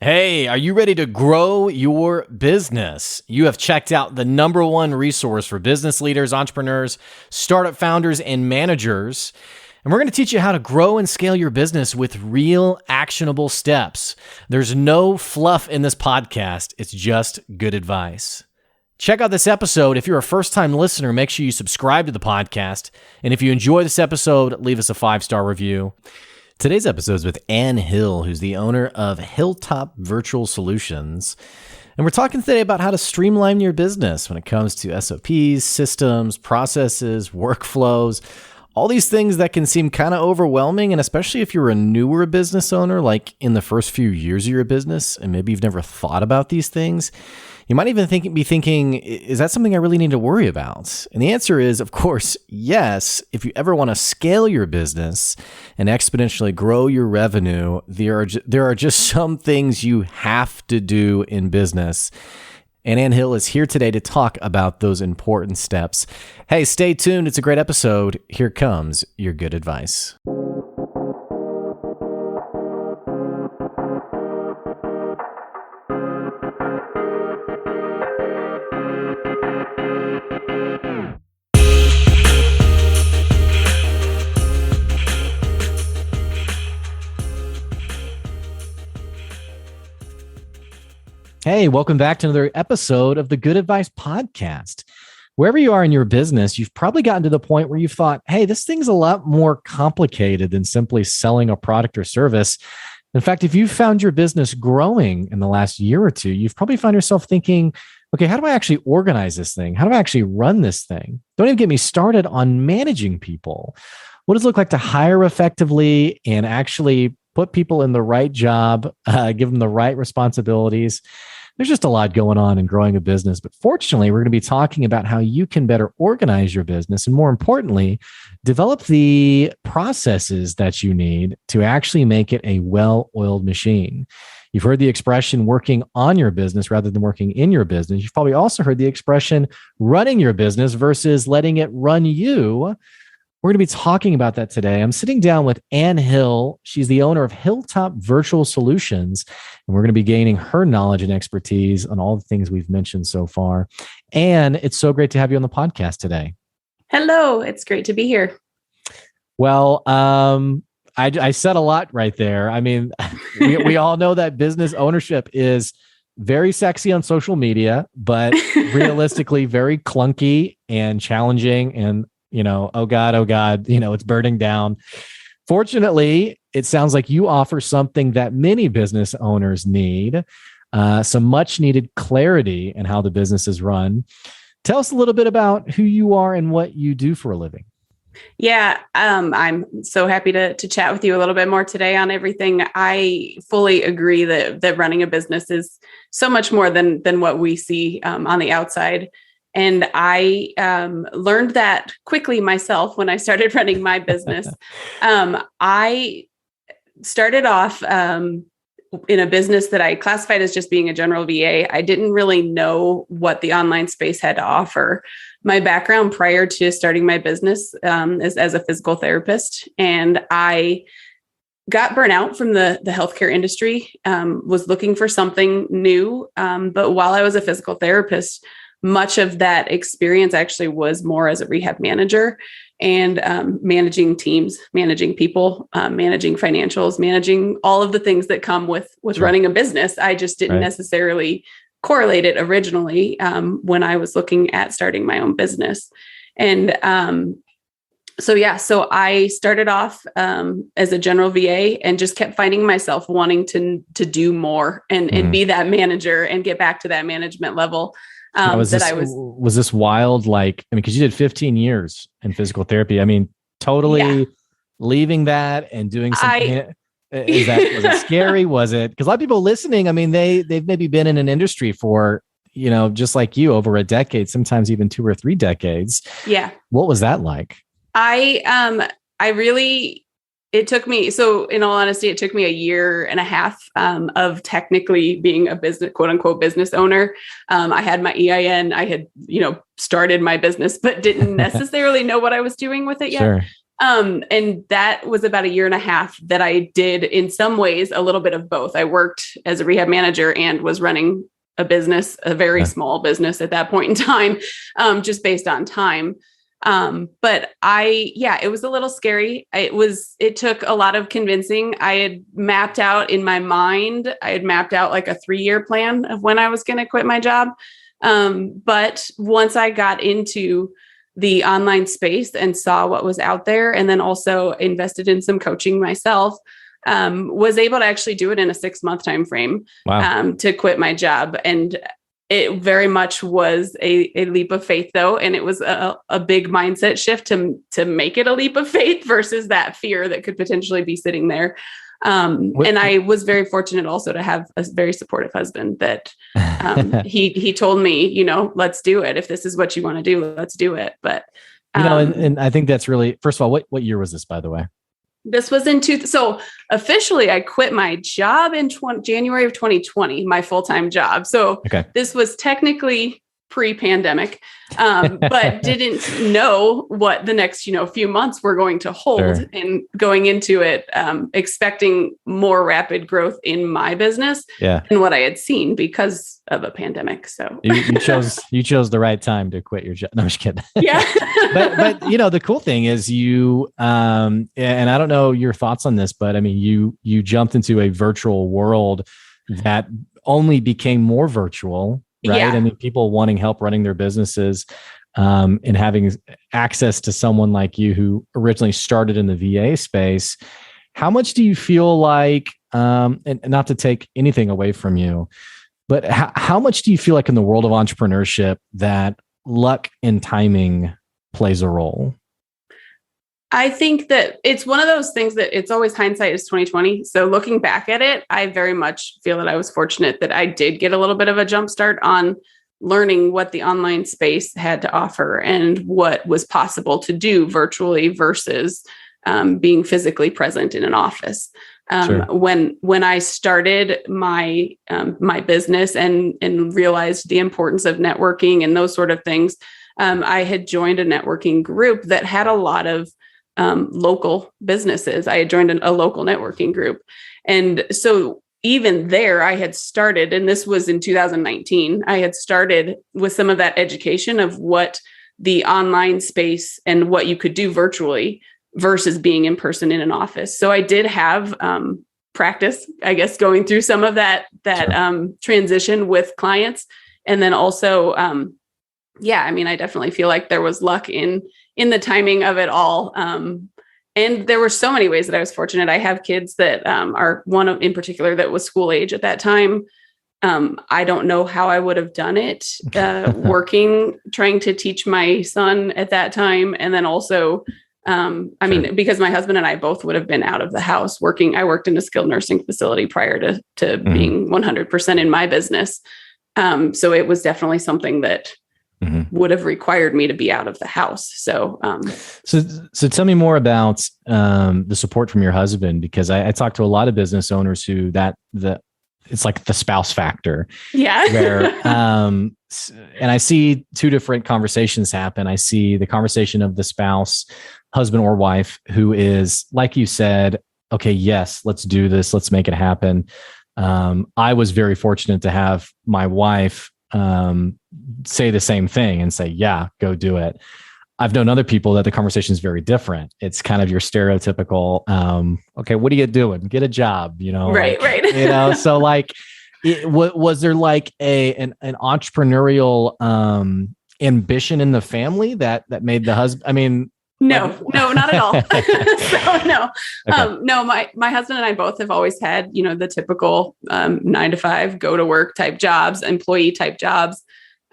Hey, are you ready to grow your business? You have checked out the number one resource for business leaders, entrepreneurs, startup founders, and managers. And we're going to teach you how to grow and scale your business with real actionable steps. There's no fluff in this podcast. It's just good advice. Check out this episode. If you're a first-time listener, make sure you subscribe to the podcast. And if you enjoy this episode, leave us a 5-star review. Today's episode is with Ann Hill, who's the owner of Hilltop Virtual Solutions. And we're talking today about how to streamline your business when it comes to SOPs, systems, processes, workflows, all these things that can seem kind of overwhelming. And especially if you're a newer business owner, like in the first few years of your business, and maybe you've never thought about these things, you might even be thinking, is that something I really need to worry about? And the answer is, of course, yes. If you ever want to scale your business and exponentially grow your revenue, there are just some things you have to do in business. And Ann Hill is here today to talk about those important steps. Hey, stay tuned. It's a great episode. Here comes your good advice. Hey, welcome back to another episode of the Good Advice Podcast. Wherever you are in your business, you've probably gotten to the point where you've thought, hey, this thing's a lot more complicated than simply selling a product or service. In fact, if you've found your business growing in the last year or two, you've probably found yourself thinking, okay, how do I actually organize this thing? How do I actually run this thing? Don't even get me started on managing people. What does it look like to hire effectively and actually put people in the right job, give them the right responsibilities? There's just a lot going on in growing a business. But fortunately, we're going to be talking about how you can better organize your business and, more importantly, develop the processes that you need to actually make it a well-oiled machine. You've heard the expression working on your business rather than working in your business. You've probably also heard the expression running your business versus letting it run you. We're going to be talking about that today. I'm sitting down with Ann Hill. She's the owner of Hilltop Virtual Solutions, and we're going to be gaining her knowledge and expertise on all the things we've mentioned so far. Ann, it's so great to have you on the podcast today. Hello, it's great to be here. Well, I said a lot right there. I mean, we all know that business ownership is very sexy on social media, but realistically very clunky and challenging and oh God, it's burning down. Fortunately, it sounds like you offer something that many business owners need, some much needed clarity in how the business is run. Tell us a little bit about who you are and what you do for a living. Yeah, I'm so happy to chat with you a little bit more today on everything. I fully agree that running a business is so much more than what we see on the outside. And I learned that quickly myself when I started running my business. I started off in a business that I classified as just being a general VA. I didn't really know what the online space had to offer. My background prior to starting my business is as a physical therapist, and I got burnt out from the healthcare industry, was looking for something new. But while I was a physical therapist, much of that experience actually was more as a rehab manager and managing teams, managing people, managing financials, managing all of the things that come with running a business. I just didn't necessarily correlate it originally when I was looking at starting my own business. And so I started off as a general VA and just kept finding myself wanting to do more and be that manager and get back to that management level. Was this wild? Because you did 15 years in physical therapy. I mean, totally leaving that and doing something. Was it scary? Was it? Because a lot of people listening, I mean, they've maybe been in an industry for, just like you, over a decade, sometimes even 2 or 3 decades. Yeah. What was that like? It took me, so in all honesty, it took me a year and a half of technically being a business, quote unquote, business owner. I had my EIN. I had, started my business, but didn't necessarily know what I was doing with it yet. Sure. And that was about a year and a half that I did, in some ways, a little bit of both. I worked as a rehab manager and was running a business, a very small business at that point in time, just based on time. But it was a little scary. It took a lot of convincing. I had mapped out in my mind, like a 3-year plan of when I was going to quit my job. But once I got into the online space and saw what was out there, and then also invested in some coaching myself, was able to actually do it in a 6-month time frame. Wow. To quit my job. And it very much was a leap of faith, though. And it was a big mindset shift to make it a leap of faith versus that fear that could potentially be sitting there. And I was very fortunate also to have a very supportive husband that he told me, let's do it. If this is what you want to do, let's do it. But, and I think that's really, first of all, what year was this, by the way? This was so officially I quit my job in January of 2020, my full-time job. So This was technically pre-pandemic, but didn't know what the next, few months were going to hold. Sure. And going into it, expecting more rapid growth in my business than what I had seen because of a pandemic. So you chose the right time to quit your job. No, I'm just kidding. Yeah. but the cool thing is you, and I don't know your thoughts on this, but I mean, you jumped into a virtual world that only became more virtual. Right. Yeah. I mean, people wanting help running their businesses, and having access to someone like you who originally started in the VA space. How much do you feel like, and not to take anything away from you, but how much do you feel like in the world of entrepreneurship that luck and timing plays a role? I think that it's one of those things that it's always hindsight is 2020. So looking back at it, I very much feel that I was fortunate that I did get a little bit of a jump start on learning what the online space had to offer and what was possible to do virtually versus being physically present in an office. Sure. When I started my business and realized the importance of networking and those sort of things, I had joined a networking group that had a lot of local businesses. I had joined a local networking group. And so even there I had started, and this was in 2019, I had started with some of that education of what the online space and what you could do virtually versus being in person in an office. So I did have practice, I guess, going through some of that sure. Transition with clients. And then also, I definitely feel like there was luck in the timing of it all. And there were so many ways that I was fortunate. I have kids that are one in particular that was school age at that time. I don't know how I would have done it working, trying to teach my son at that time. And then also, because my husband and I both would have been out of the house working. I worked in a skilled nursing facility prior to being 100% in my business. So it was definitely something that would have required me to be out of the house. So tell me more about the support from your husband, because I talk to a lot of business owners who it's like the spouse factor. Yeah. Where, and I see two different conversations happen. I see the conversation of the spouse, husband or wife, who is, like you said, okay, yes, let's do this. Let's make it happen. I was very fortunate to have my wife say the same thing and say, yeah, go do it. I've known other people that the conversation is very different. It's kind of your stereotypical, okay, what are you doing? Get a job, Right. So like, was there like an entrepreneurial ambition in the family that made the husband? No, not at all. So no, Okay. no, my husband and I both have always had, the typical 9 to 5, go to work type jobs, employee type jobs,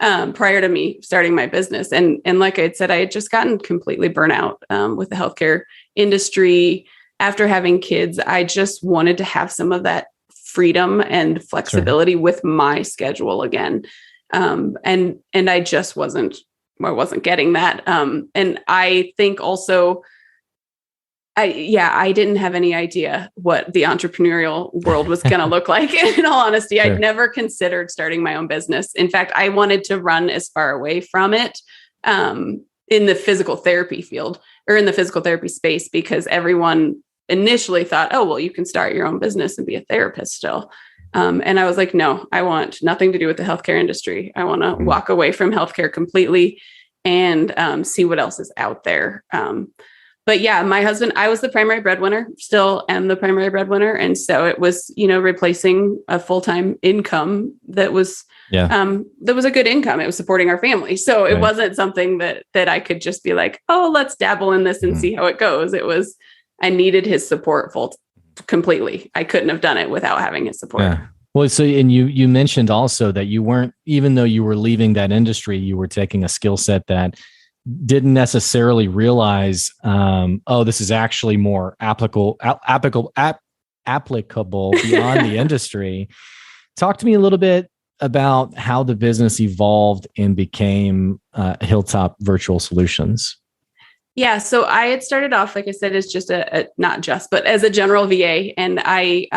prior to me starting my business. And like I said, I had just gotten completely burnt out with the healthcare industry. After having kids, I just wanted to have some of that freedom and flexibility with my schedule again. And I just wasn't getting that. And I think also, I didn't have any idea what the entrepreneurial world was going to look like. In all honesty, I'd never considered starting my own business. In fact, I wanted to run as far away from it in the physical therapy field or in the physical therapy space, because everyone initially thought, oh, well, you can start your own business and be a therapist still. And I was like, no, I want nothing to do with the healthcare industry. I want to walk away from healthcare completely and see what else is out there. But yeah, my husband, I was the primary breadwinner, still am the primary breadwinner. And so it was, replacing a full-time income that was a good income. It was supporting our family. So it wasn't something that I could just be like, oh, let's dabble in this and see how it goes. It was, I needed his support completely. I couldn't have done it without having his support. Yeah. Well, so, and you mentioned also that you weren't, even though you were leaving that industry, you were taking a skill set that didn't necessarily realize, this is actually more applicable beyond the industry. Talk to me a little bit about how the business evolved and became Hilltop Virtual Solutions. Yeah. So I had started off, like I said, as just but as a general VA. And I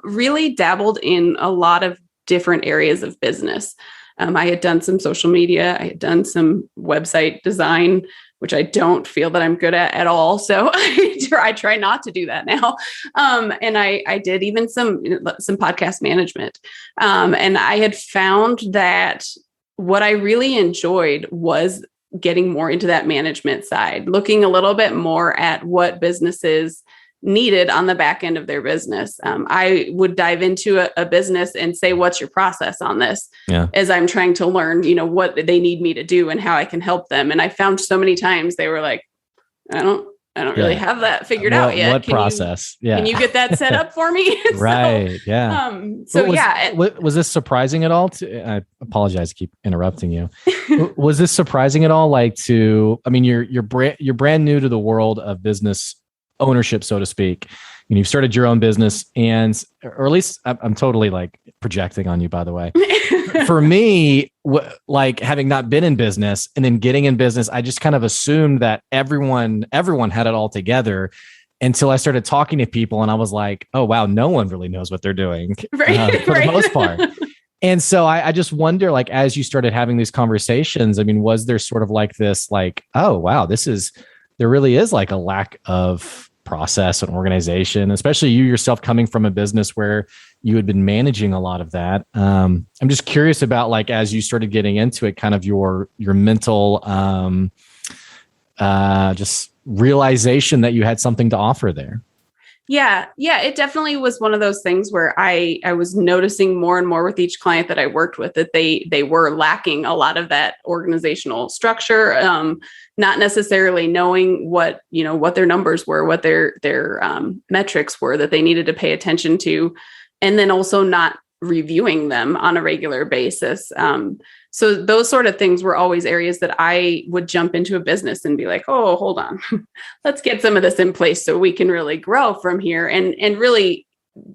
really dabbled in a lot of different areas of business. I had done some social media. I had done some website design, which I don't feel that I'm good at all. So I try not to do that now. And I did even some podcast management. And I had found that what I really enjoyed was getting more into that management side, looking a little bit more at what businesses needed on the back end of their business. I would dive into a business and say, what's your process on this? As I'm trying to learn, what they need me to do and how I can help them. And I found so many times they were like, I don't really have that figured out yet. What process? Can you get that set up for me? Right. Was this surprising at all? I apologize to keep interrupting you. Was this surprising at all? You're brand new to the world of business ownership, so to speak. You've started your own business, or at least I'm totally projecting on you, by the way. For me, having not been in business and then getting in business, I just kind of assumed that everyone had it all together until I started talking to people, and I was like, oh wow, no one really knows what they're doing for the most part. And so I just wonder, as you started having these conversations, was there sort of this, oh wow, there really is a lack of process and organization, especially you yourself coming from a business where you had been managing a lot of that. I'm just curious about as you started getting into it, kind of your mental just realization that you had something to offer there. Yeah, it definitely was one of those things where I was noticing more and more with each client that I worked with that they were lacking a lot of that organizational structure, not necessarily knowing what their numbers were, what their metrics were that they needed to pay attention to, and then also not reviewing them on a regular basis. So those sort of things were always areas that I would jump into a business and be like, oh, hold on, let's get some of this in place so we can really grow from here, and really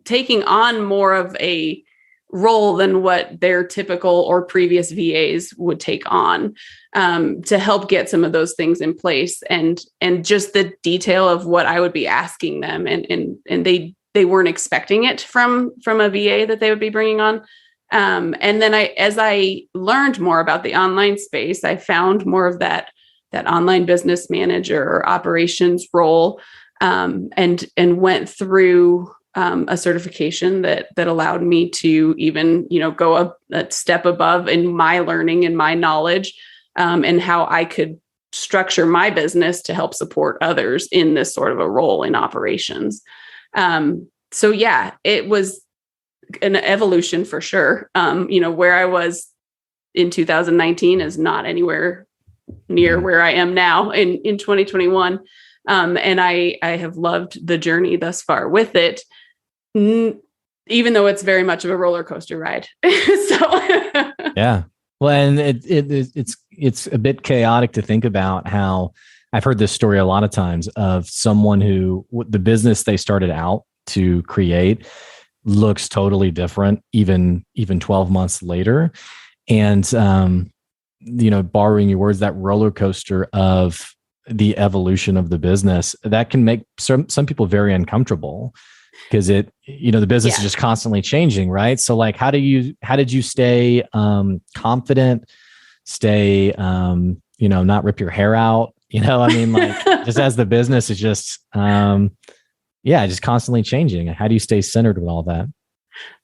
taking on more of a role than what their typical or previous VAs would take on, to help get some of those things in place, and just the detail of what I would be asking them, and they weren't expecting it from a VA that they would be bringing on. And then as I learned more about the online space, I found more of that online business manager or operations role, and went through a certification that allowed me to even, go a step above in my learning and my knowledge, and how I could structure my business to help support others in this sort of a role in operations. So yeah, it was an evolution for sure. Where I was in 2019 is not anywhere near where I am now in 2021. And I have loved the journey thus far with it, even though it's very much of a roller coaster ride. Yeah. Well, and it's a bit chaotic to think about how I've heard this story a lot of times of someone who the business they started out to create looks totally different, even 12 months later. And, borrowing your words, that roller coaster of the evolution of the business, that can make some people very uncomfortable because the business is just constantly changing. Right. So how did you stay confident, stay, not rip your hair out I mean, like just as the business is just, just constantly changing. How do you stay centered with all that?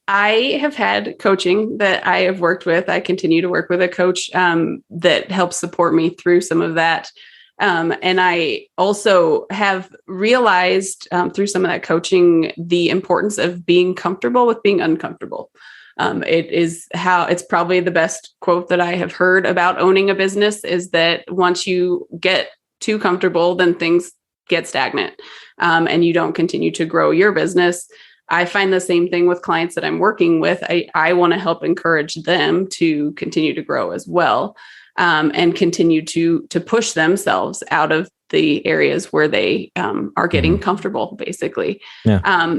I have had coaching that I have worked with. I continue to work with a coach that helps support me through some of that. And I also have realized through some of that coaching the importance of being comfortable with being uncomfortable. It's probably the best quote that I have heard about owning a business is that once you get too comfortable, then things get stagnant and you don't continue to grow your business. I find the same thing with clients that I'm working with. I want to help encourage them to continue to grow as well, and continue to push themselves out of the areas where they are getting comfortable, basically. Yeah.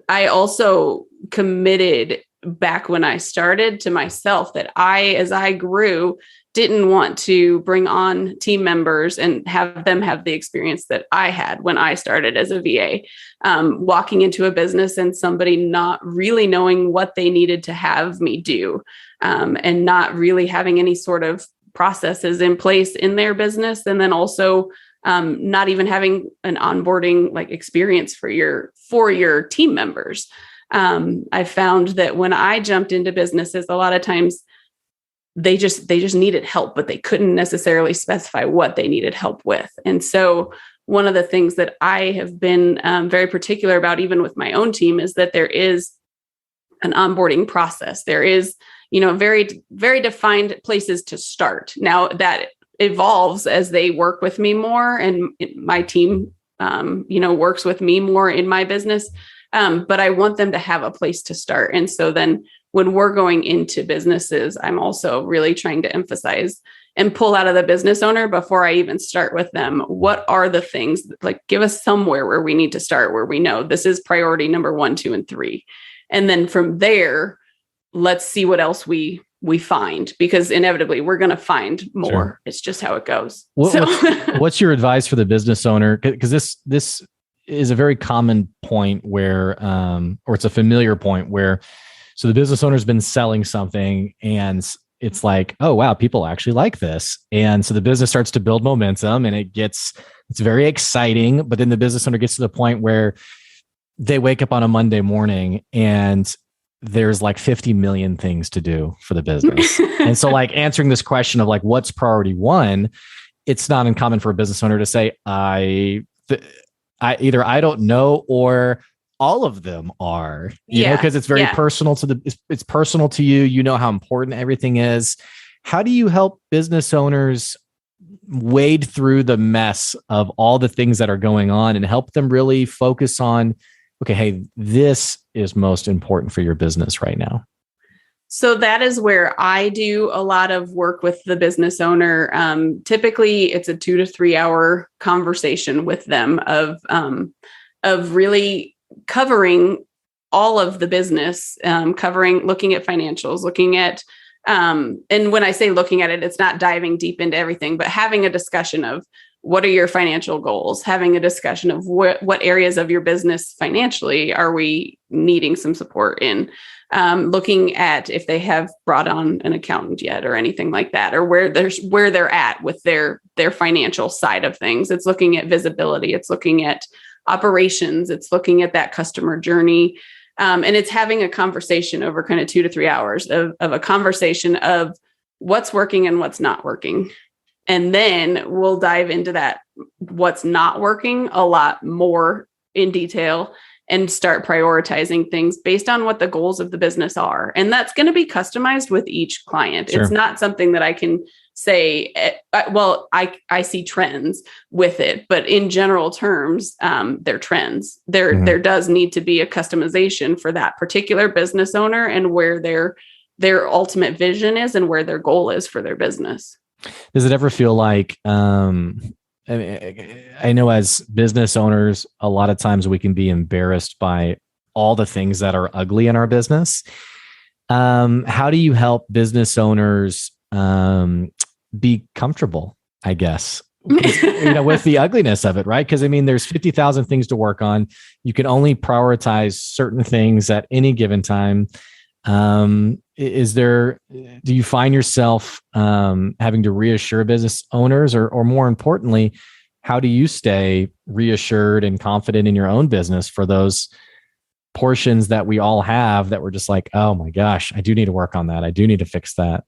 I also committed back when I started to myself that as I grew, didn't want to bring on team members and have them have the experience that I had when I started as a VA, walking into a business and somebody not really knowing what they needed to have me do, and not really having any sort of processes in place in their business. And then also not even having an onboarding like experience for your team members. I found that when I jumped into businesses, a lot of times they just needed help, but they couldn't necessarily specify what they needed help with. And so one of the things that I have been very particular about, even with my own team, is that there is an onboarding process. There is, very, very defined places to start. Now that evolves as they work with me more and my team, works with me more in my business. But I want them to have a place to start. And so then when we're going into businesses, I'm also really trying to emphasize and pull out of the business owner before I even start with them. What are the things, like give us somewhere where we need to start, where we know this is priority number 1, 2, and 3. And then from there, let's see what else we find, because inevitably we're going to find more. Sure. It's just how it goes. What's your advice for the business owner? Because this is a very common point where, or it's a familiar point where, so the business owner's been selling something and it's like, oh, wow, people actually like this. And so the business starts to build momentum and it's very exciting. But then the business owner gets to the point where they wake up on a Monday morning and there's like 50 million things to do for the business. And so like answering this question of like, what's priority 1, it's not uncommon for a business owner to say, either I don't know or all of them are, because it's very personal it's personal to you. You know how important everything is. How do you help business owners wade through the mess of all the things that are going on and help them really focus on, okay, hey, this is most important for your business right now? So that is where I do a lot of work with the business owner. Typically, it's a 2 to 3 hour conversation with them of really covering all of the business, looking at financials, looking at, and when I say looking at it, it's not diving deep into everything, but having a discussion of what are your financial goals, having a discussion of what areas of your business financially are we needing some support in. Looking at if they have brought on an accountant yet or anything like that, or where they're at with their financial side of things. It's looking at visibility. It's looking at operations. It's looking at that customer journey. And it's having a conversation over kind of 2 to 3 hours of a conversation of what's working and what's not working. And then we'll dive into that, what's not working a lot more in detail and start prioritizing things based on what the goals of the business are. And that's going to be customized with each client. Sure. It's not something that I can say, I see trends with it, but in general terms, they're trends. There does need to be a customization for that particular business owner and where their ultimate vision is and where their goal is for their business. Does it ever feel like, I know as business owners, a lot of times we can be embarrassed by all the things that are ugly in our business. How do you help business owners be comfortable, I guess, with the ugliness of it, right? Because there's 50,000 things to work on. You can only prioritize certain things at any given time. Do you find yourself having to reassure business owners or more importantly, how do you stay reassured and confident in your own business for those portions that we all have that we're just like, oh my gosh, I do need to work on that. I do need to fix that.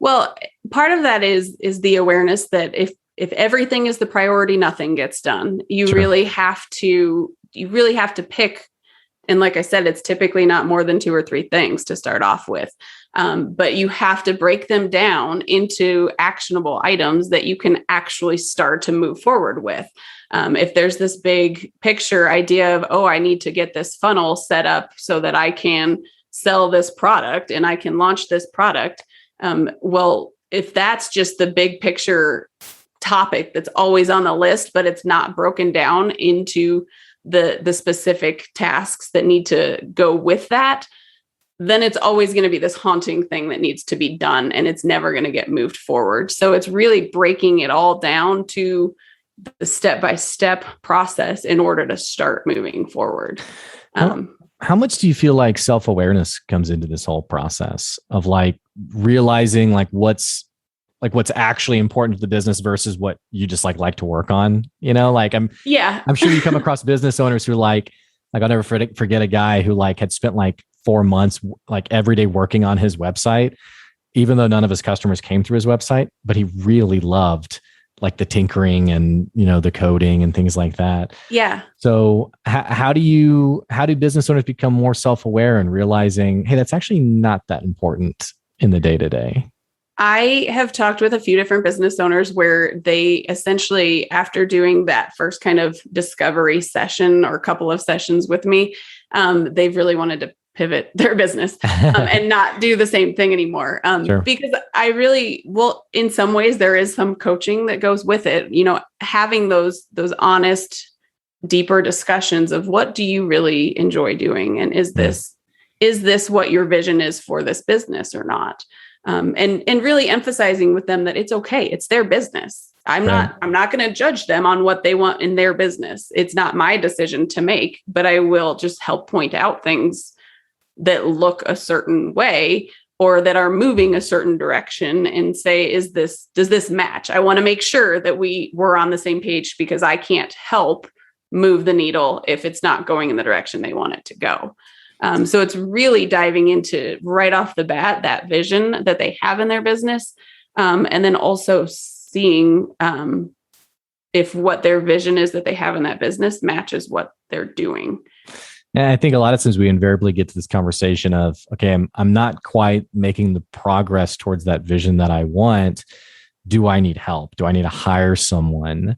Well, part of that is the awareness that if everything is the priority, nothing gets done. You Sure. really have to pick. And like I said, it's typically not more than 2 or 3 things to start off with. But you have to break them down into actionable items that you can actually start to move forward with. If there's this big picture idea of, oh, I need to get this funnel set up so that I can sell this product and I can launch this product. Well, if that's just the big picture topic that's always on the list, but it's not broken down into the specific tasks that need to go with that, then it's always going to be this haunting thing that needs to be done, and it's never going to get moved forward. So it's really breaking it all down to the step-by-step process in order to start moving forward. How much do you feel like self-awareness comes into this whole process of like realizing what's actually important to the business versus what you just like to work on? I'm sure you come across business owners who I'll never forget a guy who had spent 4 months every day working on his website, even though none of his customers came through his website, but he really loved the tinkering and the coding and things like that. Yeah. So how do business owners become more self-aware and realizing, hey, that's actually not that important in the day-to-day? I have talked with a few different business owners where they essentially, after doing that first kind of discovery session or a couple of sessions with me, they've really wanted to pivot their business and not do the same thing anymore. Sure. Because in some ways there is some coaching that goes with it, having those honest, deeper discussions of what do you really enjoy doing? And is this what your vision is for this business or not? And really emphasizing with them that it's okay. It's their business. I'm not going to judge them on what they want in their business. It's not my decision to make, but I will just help point out things that look a certain way or that are moving a certain direction and say, does this match? I want to make sure that we're on the same page, because I can't help move the needle if it's not going in the direction they want it to go. So it's really diving into right off the bat, that vision that they have in their business. And then also seeing if what their vision is that they have in that business matches what they're doing. And I think a lot of times we invariably get to this conversation of, okay, I'm not quite making the progress towards that vision that I want. Do I need help? Do I need to hire someone?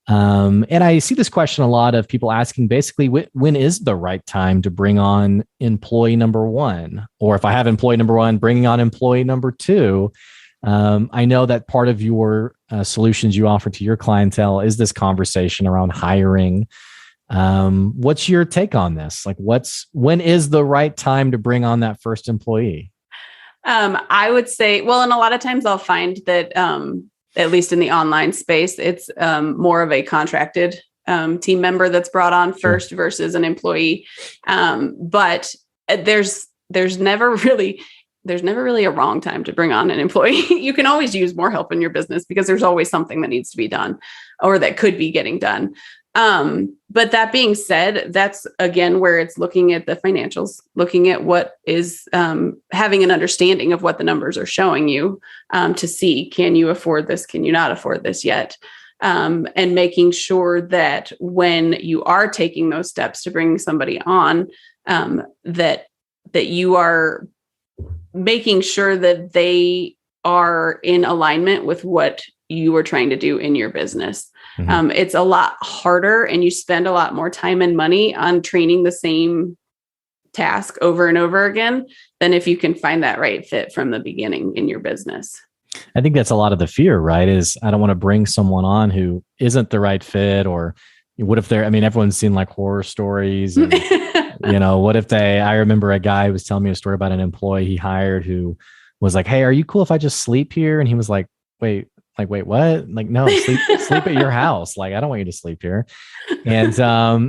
And I see this question a lot of people asking, basically, when is the right time to bring on employee number 1? Or if I have employee number 1, bringing on employee number 2. I know that part of your solutions you offer to your clientele is this conversation around hiring. What's your take on this? When is the right time to bring on that first employee? I would say, and a lot of times I'll find that, at least in the online space, it's more of a contracted team member that's brought on first versus an employee. But there's never really a wrong time to bring on an employee. You can always use more help in your business because there's always something that needs to be done or that could be getting done. But that being said, that's again where it's looking at the financials, looking at what is having an understanding of what the numbers are showing you to see, can you afford this? Can you not afford this yet? And making sure that when you are taking those steps to bring somebody on, that you are making sure that they are in alignment with what you are trying to do in your business. Mm-hmm. It's a lot harder, and you spend a lot more time and money on training the same task over and over again than if you can find that right fit from the beginning in your business. I think that's a lot of the fear, right? Is I don't want to bring someone on who isn't the right fit, or what if everyone's seen horror stories and, what if I remember a guy who was telling me a story about an employee he hired who was like, hey, are you cool if I just sleep here? And he was like, wait, what? No, sleep at your house. I don't want you to sleep here. And,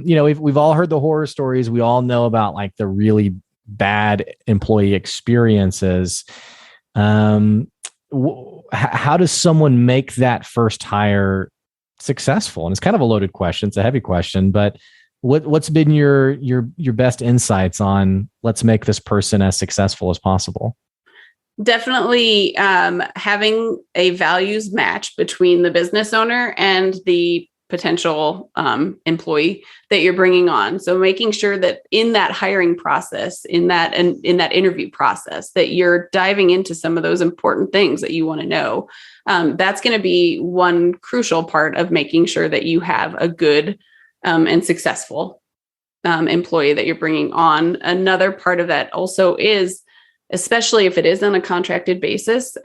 we've all heard the horror stories. We all know about the really bad employee experiences. How does someone make that first hire successful? And it's kind of a loaded question. It's a heavy question, but what's been your best insights on let's make this person as successful as possible? Definitely having a values match between the business owner and the potential employee that you're bringing on. So making sure that in that hiring process, in that interview process, that you're diving into some of those important things that you want to know. That's going to be one crucial part of making sure that you have a good and successful employee that you're bringing on. Another part of that also is, especially if it is on a contracted basis,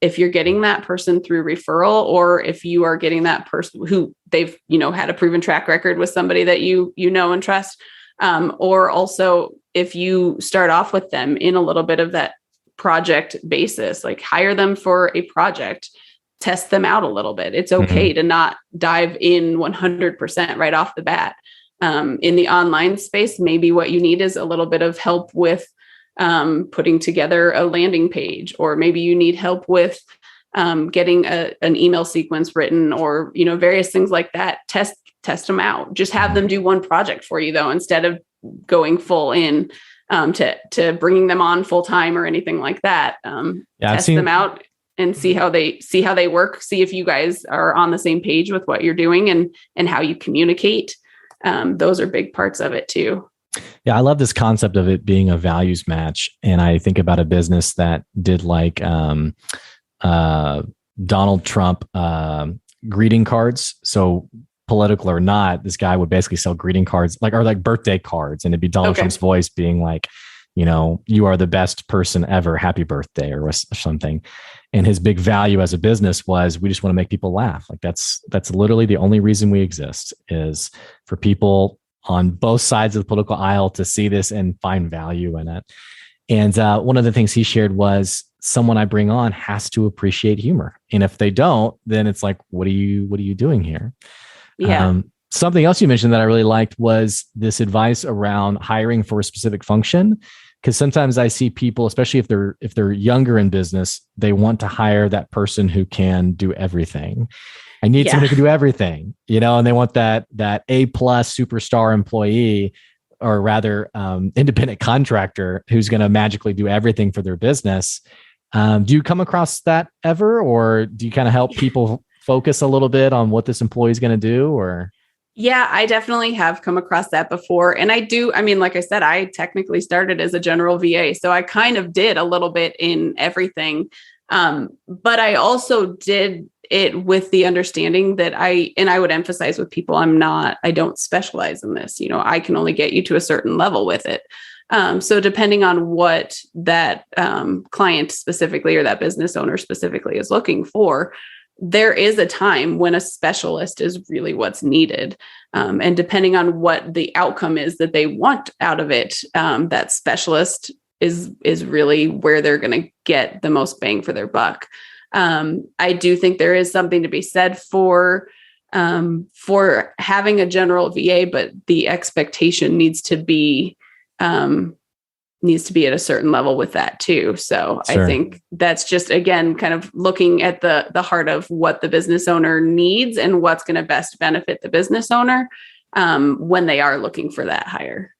if you're getting that person through referral, or if you are getting that person who they've, had a proven track record with somebody that you know and trust, or also if you start off with them in a little bit of that project basis, like hire them for a project, test them out a little bit. It's okay to not dive in 100% right off the bat. In the online space, maybe what you need is a little bit of help with putting together a landing page, or maybe you need help with getting an email sequence written, or various things like that. Test them out. Just have them do one project for you, though, instead of going full in to bringing them on full time or anything like that. Test them out and see how they work. See if you guys are on the same page with what you're doing and how you communicate. Those are big parts of it too. Yeah, I love this concept of it being a values match. And I think about a business that did like Donald Trump greeting cards. So political or not, this guy would basically sell greeting cards, like birthday cards. And it'd be Donald Trump's voice being like, you are the best person ever. Happy birthday or something. And his big value as a business was, we just want to make people laugh. Like that's literally the only reason we exist, is for people on both sides of the political aisle to see this and find value in it. And one of the things he shared was, someone I bring on has to appreciate humor. And if they don't, then it's like, what are you doing here? Yeah. Something else you mentioned that I really liked was this advice around hiring for a specific function. Because sometimes I see people, especially if they're younger in business, they want to hire that person who can do everything. I need someone who can do everything, and they want that A+ superstar employee, or rather independent contractor who's going to magically do everything for their business. Do you come across that ever, or do you kind of help people focus a little bit on what this employee is going to do? Or yeah, I definitely have come across that before. And like I said, I technically started as a general VA. So I kind of did a little bit in everything. But I also did it with the understanding that I would emphasize with people, I don't specialize in this. I can only get you to a certain level with it. So depending on what that client specifically, or that business owner specifically, is looking for, there is a time when a specialist is really what's needed. And depending on what the outcome is that they want out of it, that specialist is really where they're going to get the most bang for their buck. I do think there is something to be said for having a general VA, but the expectation needs to be at a certain level with that too. So sure. I think that's just, again, kind of looking at the heart of what the business owner needs and what's going to best benefit the business owner when they are looking for that hire.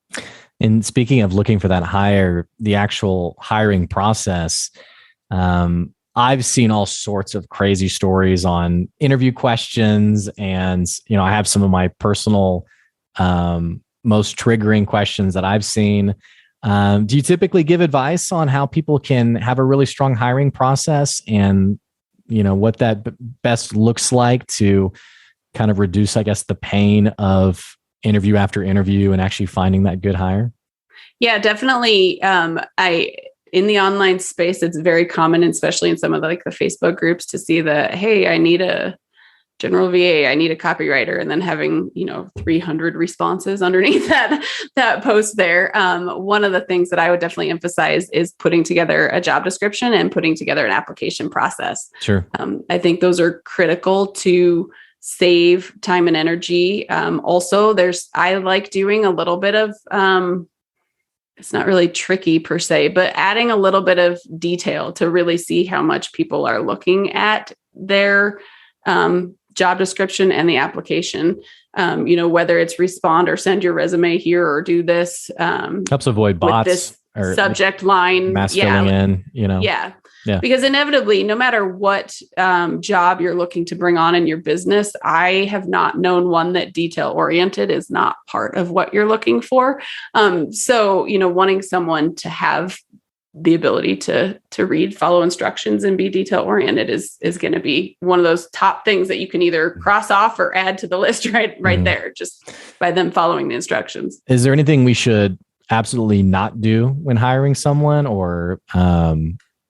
And speaking of looking for that hire, the actual hiring process, I've seen all sorts of crazy stories on interview questions, and I have some of my personal most triggering questions that I've seen. Do you typically give advice on how people can have a really strong hiring process, and what that best looks like to kind of reduce, I guess, the pain of interview after interview and actually finding that good hire? Yeah, definitely. In the online space, it's very common, especially in some of the Facebook groups, to see hey, I need a general VA, I need a copywriter, and then having 300 responses underneath that post there. One of the things that I would definitely emphasize is putting together a job description and putting together an application process. Sure. I think those are critical to save time and energy. Also, I like doing a little bit of it's not really tricky per se, but adding a little bit of detail to really see how much people are looking at their job description and the application. Whether it's respond or send your resume here or do this. Helps avoid bots this or subject line. mass filling in, Yeah. Because inevitably, no matter what job you're looking to bring on in your business, I have not known one that detail oriented is not part of what you're looking for. So, wanting someone to have the ability to read, follow instructions, and be detail oriented is going to be one of those top things that you can either cross off or add to the list right there, just by them following the instructions. Is there anything we should absolutely not do when hiring someone, or I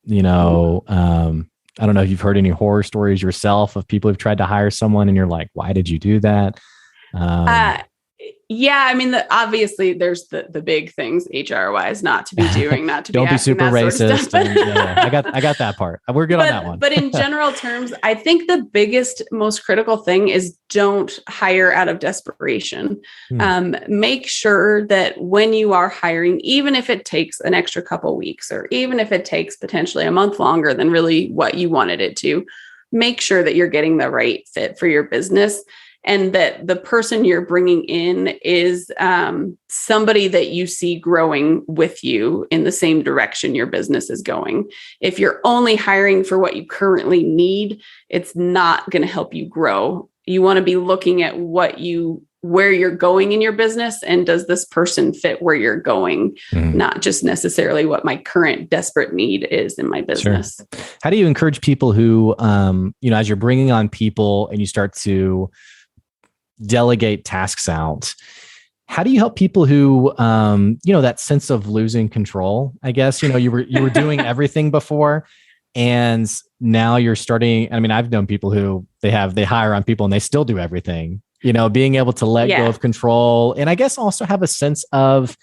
don't know if you've heard any horror stories yourself of people who've tried to hire someone and you're like, why did you do that? Obviously there's the big things HR wise, not to be doing, not to be don't be super racist. Sort of I got that part. We're good on that one. But in general terms, I think the biggest, most critical thing is don't hire out of desperation. Make sure that when you are hiring, even if it takes an extra couple weeks, or even if it takes potentially a month longer than really what you wanted it to, make sure that you're getting the right fit for your business. And that the person you're bringing in is somebody that you see growing with you in the same direction your business is going. If you're only hiring for what you currently need, it's not going to help you grow. You want to be looking at where you're going in your business, and does this person fit where you're going? Not just necessarily what my current desperate need is in my business. Sure. How do you encourage people who, as you're bringing on people and you start to delegate tasks out, how do you help people who, that sense of losing control, I guess, you were doing everything before, and now you're starting. I mean, I've known people who they hire on people and they still do everything, being able to let go of control. And I guess also have a sense of,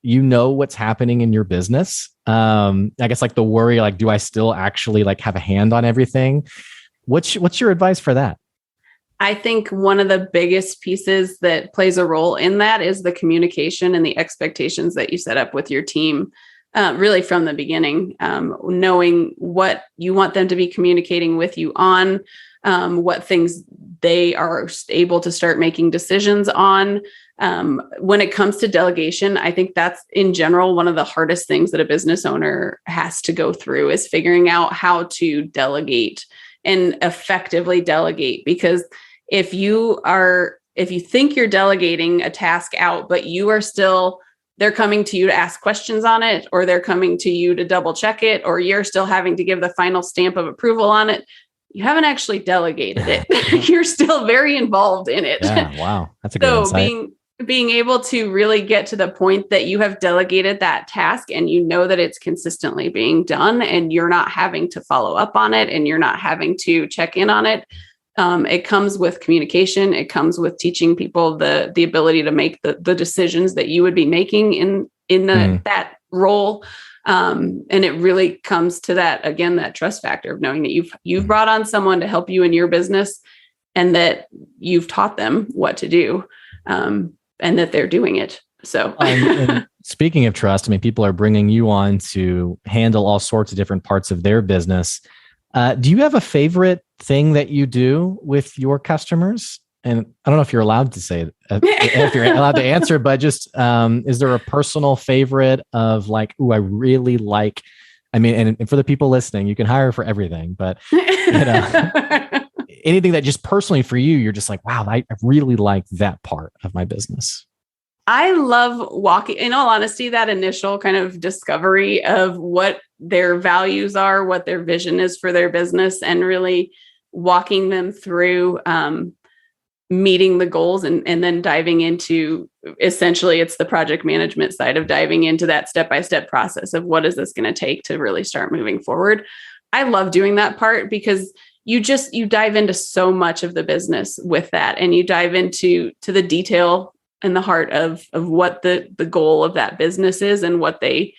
what's happening in your business. I guess like the worry, like, do I still actually like have a hand on everything? What's your advice for that? I think one of the biggest pieces that plays a role in that is the communication and the expectations that you set up with your team, really from the beginning, knowing what you want them to be communicating with you on, what things they are able to start making decisions on. When it comes to delegation, I think that's in general one of the hardest things that a business owner has to go through, is figuring out how to delegate and effectively delegate. Because if you think you're delegating a task out, but they're coming to you to ask questions on it, or they're coming to you to double check it, or you're still having to give the final stamp of approval on it, you haven't actually delegated it. You're still very involved in it. Yeah, wow. That's a good insight. Being able to really get to the point that you have delegated that task and that it's consistently being done, and you're not having to follow up on it, and you're not having to check in on it. It comes with communication. It comes with teaching people the ability to make the decisions that you would be making in that role. And it really comes to that, again, that trust factor of knowing that you've brought on someone to help you in your business, and that you've taught them what to do, and that they're doing it. So and speaking of trust, I mean, people are bringing you on to handle all sorts of different parts of their business. Do you have a favorite thing that you do with your customers? And I don't know if you're allowed to say, if you're allowed to answer, but just, is there a personal favorite of like, ooh, I really like, I mean, and for the people listening, you can hire for everything, but anything that just personally for you, you're just like, wow, I really like that part of my business. I love walking, in all honesty, that initial kind of discovery of what their values are, what their vision is for their business, and really walking them through meeting the goals, and then diving into, essentially it's the project management side of diving into that step-by-step process of what is this going to take to really start moving forward. I love doing that part because you dive into so much of the business with that, and you dive into the detail and the heart of what the goal of that business is, and what they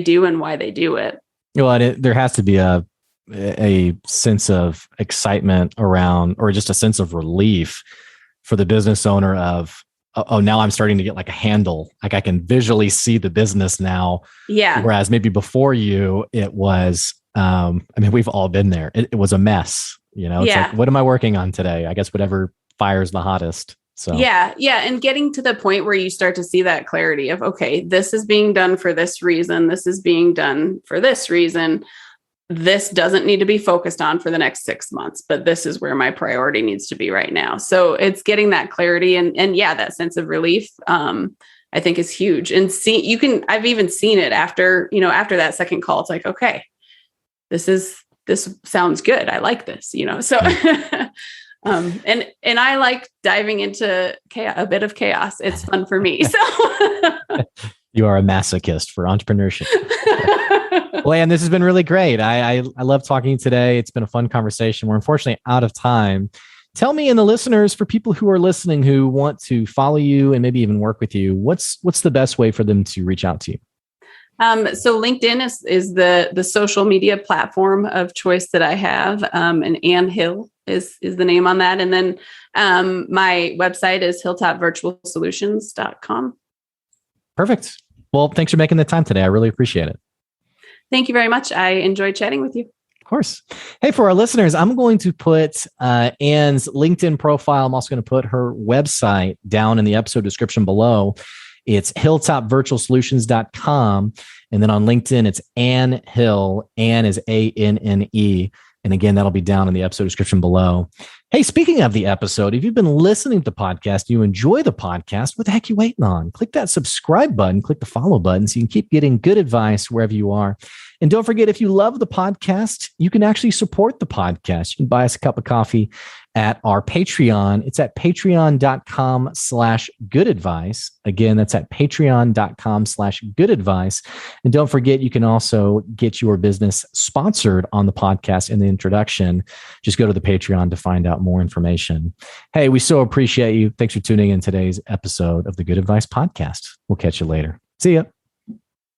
do and why they do it. Well, there has to be a sense of excitement around, or just a sense of relief for the business owner of, oh, now I'm starting to get like a handle. Like I can visually see the business now. Yeah. Whereas maybe before you, it was, I mean, we've all been there. It was a mess, It's like, what am I working on today? I guess whatever fires the hottest. So yeah. And getting to the point where you start to see that clarity of, okay, this is being done for this reason. This is being done for this reason. This doesn't need to be focused on for the next 6 months, but this is where my priority needs to be right now. So it's getting that clarity and that sense of relief, I think is huge. And I've even seen it after that second call. It's like, okay, this sounds good. I like this, so, and I like diving into a bit of chaos. It's fun for me. So you are a masochist for entrepreneurship. Well, Ann, this has been really great. I love talking today. It's been a fun conversation. We're unfortunately out of time. Tell me and the listeners, for people who are listening who want to follow you and maybe even work with you, what's the best way for them to reach out to you? So LinkedIn is the social media platform of choice that I have. And Ann Hill is the name on that. And then my website is hilltopvirtualsolutions.com. Perfect. Well, thanks for making the time today. I really appreciate it. Thank you very much. I enjoyed chatting with you. Of course. Hey, for our listeners, I'm going to put Ann's LinkedIn profile. I'm also going to put her website down in the episode description below. It's hilltopvirtualsolutions.com. And then on LinkedIn, it's Ann Hill. Ann is ANNE. And again, that'll be down in the episode description below. Hey, speaking of the episode, if you've been listening to the podcast, you enjoy the podcast, what the heck are you waiting on? Click that subscribe button, click the follow button so you can keep getting good advice wherever you are. And don't forget, if you love the podcast, you can actually support the podcast. You can buy us a cup of coffee at our Patreon. It's at patreon.com/goodadvice. Again, that's at patreon.com/goodadvice. And don't forget, you can also get your business sponsored on the podcast in the introduction. Just go to the Patreon to find out more information. Hey, we so appreciate you. Thanks for tuning in today's episode of the Good Advice Podcast. We'll catch you later. See ya.